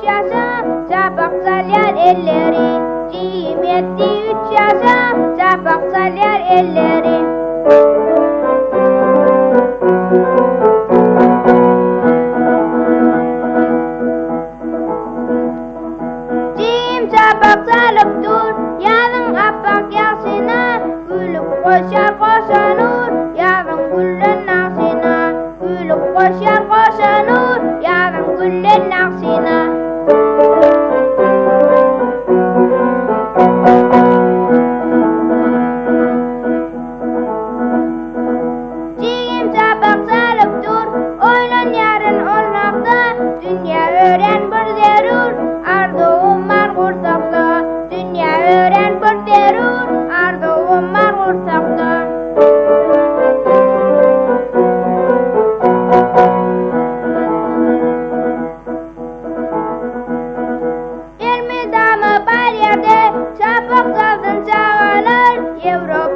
yaşa, çapak salyan elleri. Cim etti 3 yaşa, çapak salyan elleri. Cim çapak salıp dur, yalın appak yaşına. Gülüp koşar koşanur, yarın gülün aksina. Gülüp koşar koşanur, yarın gülün aksina. Cim çapak salıp dur, oylan yarın olmakta. Dünya öğren bir derur, arduğum var kursakta. Dünya öğren bir derur, arduğum var kursakta. Elmi damı bar yerde, çapak saldın çağalır. Avrupa